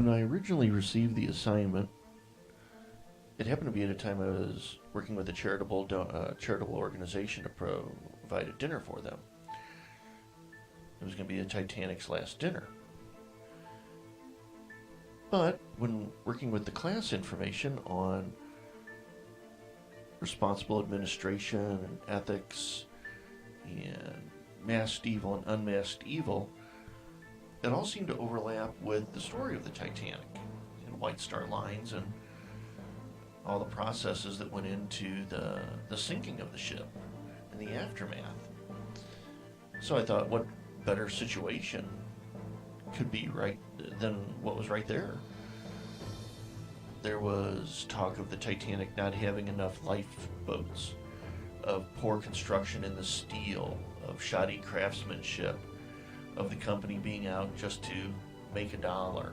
When I originally received the assignment, it happened to be at a time I was working with a charitable organization to provide a dinner for them. It was going to be the Titanic's last dinner. But when working with the class information on responsible administration and ethics and masked evil and unmasked evil, it all seemed to overlap with the story of the Titanic and White Star Lines and all the processes that went into the sinking of the ship and the aftermath. So I thought, what better situation could be right than what was right there? There was talk of the Titanic not having enough lifeboats, of poor construction in the steel, of shoddy craftsmanship, of the company being out just to make a dollar,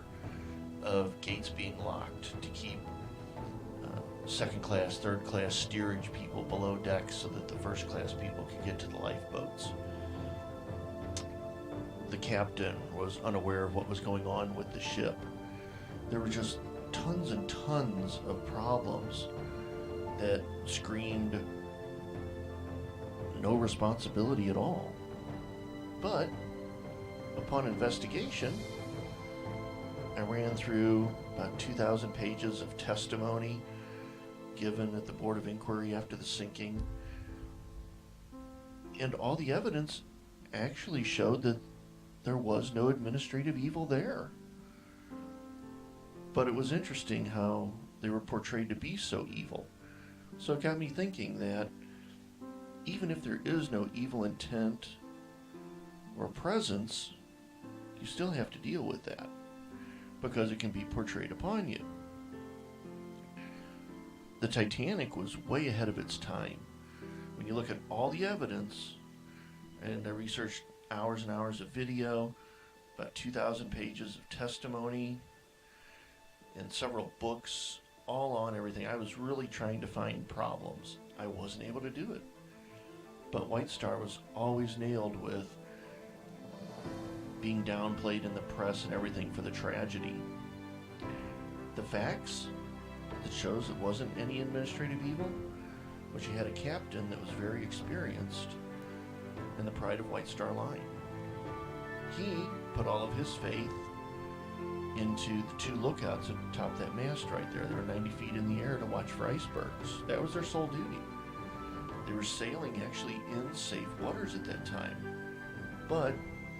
of gates being locked to keep second class, third class steerage people below deck so that the first class people could get to the lifeboats. The captain was unaware of what was going on with the ship. There were just tons and tons of problems that screamed no responsibility at all. But upon investigation, I ran through about 2,000 pages of testimony given at the Board of Inquiry after the sinking, and all the evidence actually showed that there was no administrative evil there. But it was interesting how they were portrayed to be so evil. So it got me thinking that even if there is no evil intent or presence, you still have to deal with that because it can be portrayed upon you. The Titanic was way ahead of its time. When you look at all the evidence, and I researched hours and hours of video, about 2,000 pages of testimony, and several books, all on everything. I was really trying to find problems. I wasn't able to do it. But White Star was always nailed with being downplayed in the press and everything for the tragedy. The facts that shows it wasn't any administrative evil, but you had a captain that was very experienced in the pride of White Star Line. He put all of his faith into the two lookouts at the top of that mast right there. They were 90 feet in the air to watch for icebergs. That was their sole duty. They were sailing actually in safe waters at that time, but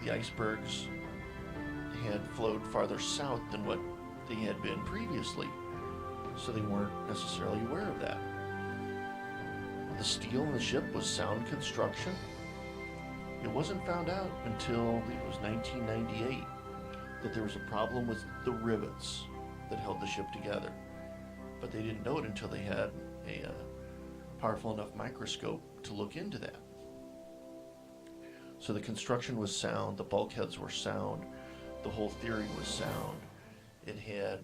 the icebergs had flowed farther south than what they had been previously, so they weren't necessarily aware of that. The steel in the ship was sound construction. It wasn't found out until, I believe it was 1998, that there was a problem with the rivets that held the ship together. But they didn't know it until they had a powerful enough microscope to look into that. So the construction was sound, the bulkheads were sound, the whole theory was sound. It had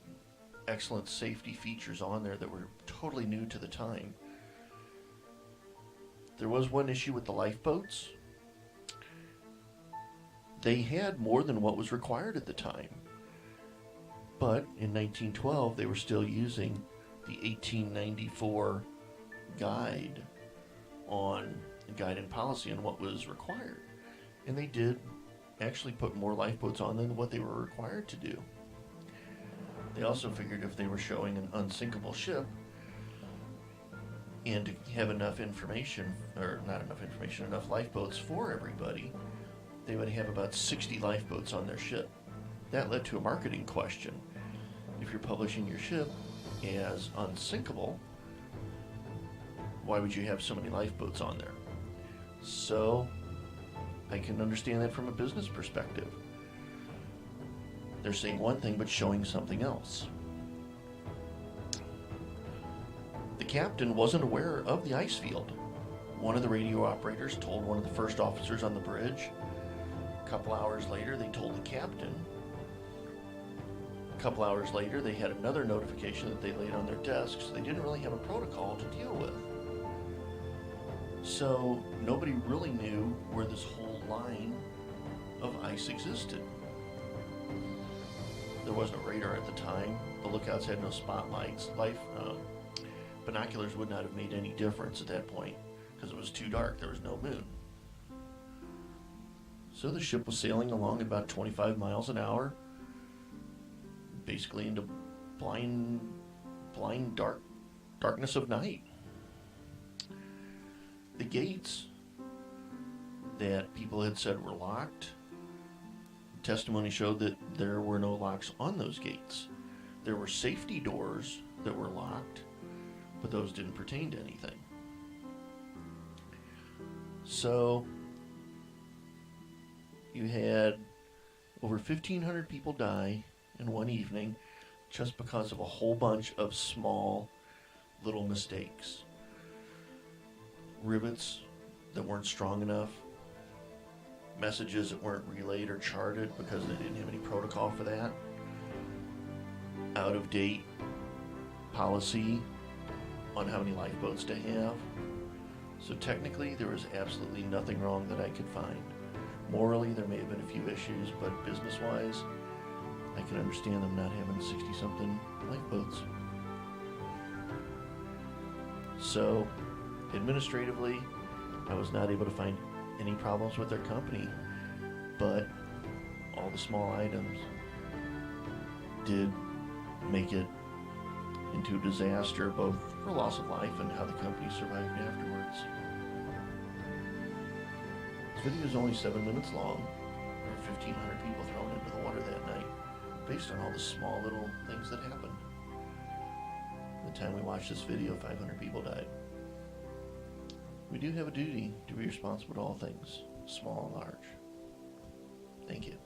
excellent safety features on there that were totally new to the time. There was one issue with the lifeboats. They had more than what was required at the time. But in 1912, they were still using the 1894 guide and policy on what was required. And they did actually put more lifeboats on than what they were required to do. They also figured if they were showing an unsinkable ship and to have enough information, or not enough information, enough lifeboats for everybody, they would have about 60 lifeboats on their ship. That led to a marketing question. If you're publishing your ship as unsinkable, why would you have so many lifeboats on there? So I can understand that from a business perspective. They're saying one thing but showing something else. The captain wasn't aware of the ice field. One of the radio operators told one of the first officers on the bridge. A couple hours later, they told the captain. A couple hours later, they had another notification that they laid on their desk, so they didn't really have a protocol to deal with. So nobody really knew where this whole line of ice existed. The there was no radar at the time. The lookouts had no spotlights. Binoculars would not have made any difference at that point because it was too dark. There was no moon. So the ship was sailing along at about 25 miles an hour, basically into blind darkness of night. The gates that people had said were locked, testimony showed that there were no locks on those gates. There were safety doors that were locked, but those didn't pertain to anything. So you had over 1,500 people die in one evening just because of a whole bunch of small little mistakes. Rivets that weren't strong enough, messages that weren't relayed or charted because they didn't have any protocol for that, out of date policy on how many lifeboats to have. So technically there was absolutely nothing wrong that I could find. Morally there may have been a few issues, but business wise I can understand them not having 60-something lifeboats. So administratively I was not able to find any problems with their company, but all the small items did make it into a disaster, both for loss of life and how the company survived afterwards. This video is only 7 minutes long. There were 1,500 people thrown into the water that night, based on all the small little things that happened. By the time we watched this video, 500 people died. We do have a duty to be responsible to all things, small and large. Thank you.